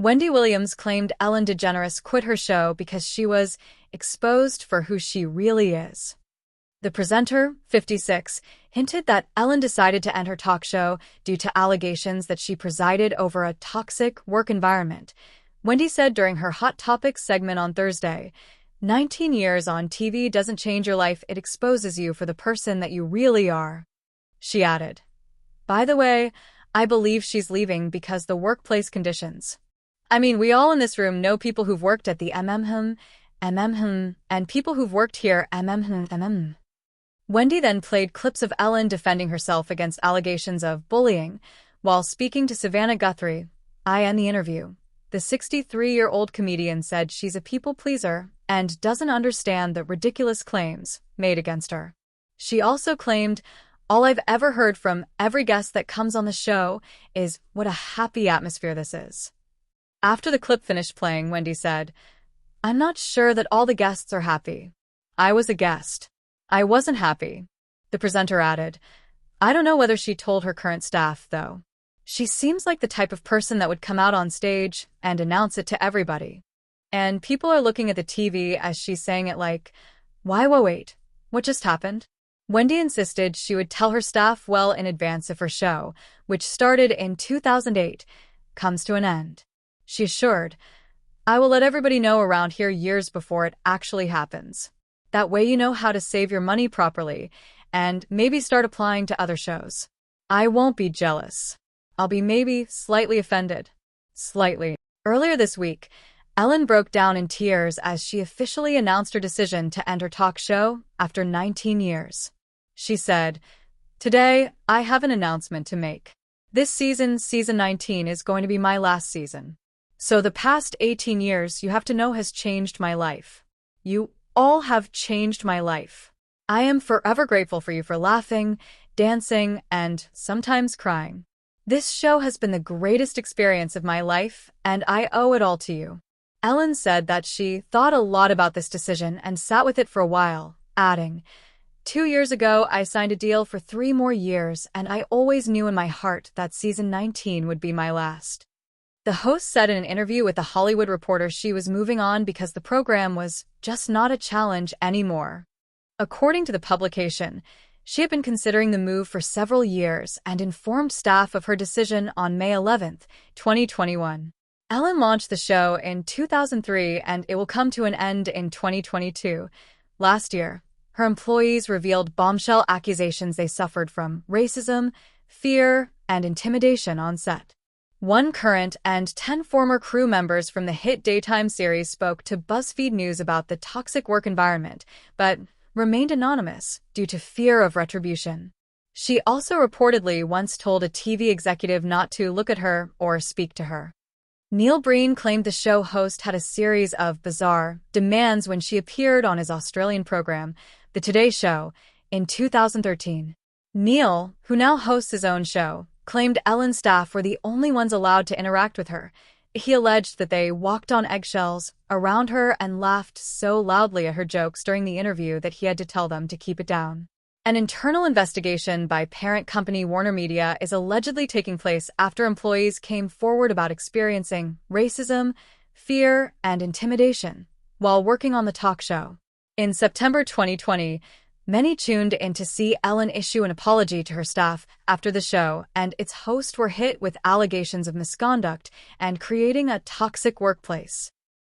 Wendy Williams claimed Ellen DeGeneres quit her show because she was exposed for who she really is. The presenter, 56, hinted that Ellen decided to end her talk show due to allegations that she presided over a toxic work environment. Wendy said during her Hot Topics segment on Thursday, 19 years on TV doesn't change your life, it exposes you for the person that you really are. She added, by the way, I believe she's leaving because the workplace conditions. I mean, we all in this room know people who've worked at the and people who've worked here Wendy then played clips of Ellen defending herself against allegations of bullying. While speaking to Savannah Guthrie, in the interview, the 63-year-old comedian said she's a people pleaser and doesn't understand the ridiculous claims made against her. She also claimed, all I've ever heard from every guest that comes on the show is what a happy atmosphere this is. After the clip finished playing, Wendy said, I'm not sure that all the guests are happy. I was a guest. I wasn't happy. The presenter added, I don't know whether she told her current staff, though. She seems like the type of person that would come out on stage and announce it to everybody. And people are looking at the TV as she's saying it like, wait, what just happened? Wendy insisted she would tell her staff well in advance if her show, which started in 2008, comes to an end. She assured, I will let everybody know around here years before it actually happens. That way you know how to save your money properly and maybe start applying to other shows. I won't be jealous. I'll be maybe slightly offended. Slightly. Earlier this week, Ellen broke down in tears as she officially announced her decision to end her talk show after 19 years. She said, Today, I have an announcement to make. This season 19, is going to be my last season. So the past 18 years, you have to know, has changed my life. You all have changed my life. I am forever grateful for you for laughing, dancing, and sometimes crying. This show has been the greatest experience of my life, and I owe it all to you. Ellen said that she thought a lot about this decision and sat with it for a while, adding, 2 years ago, I signed a deal for 3 more years, and I always knew in my heart that season 19 would be my last. The host said in an interview with The Hollywood Reporter she was moving on because the program was just not a challenge anymore. According to the publication, she had been considering the move for several years and informed staff of her decision on May 11, 2021. Ellen launched the show in 2003 and it will come to an end in 2022. Last year, her employees revealed bombshell accusations they suffered from racism, fear, and intimidation on set. 1 current and 10 former crew members from the hit daytime series spoke to BuzzFeed News about the toxic work environment, but remained anonymous due to fear of retribution. She also reportedly once told a TV executive not to look at her or speak to her. Neil Breen claimed the show host had a series of bizarre demands when she appeared on his Australian program, The Today Show, in 2013. Neil, who now hosts his own show, claimed Ellen's staff were the only ones allowed to interact with her. He alleged that they walked on eggshells around her and laughed so loudly at her jokes during the interview that he had to tell them to keep it down. An internal investigation by parent company Warner Media is allegedly taking place after employees came forward about experiencing racism, fear, and intimidation while working on the talk show. In September 2020, many tuned in to see Ellen issue an apology to her staff after the show, and its hosts were hit with allegations of misconduct and creating a toxic workplace.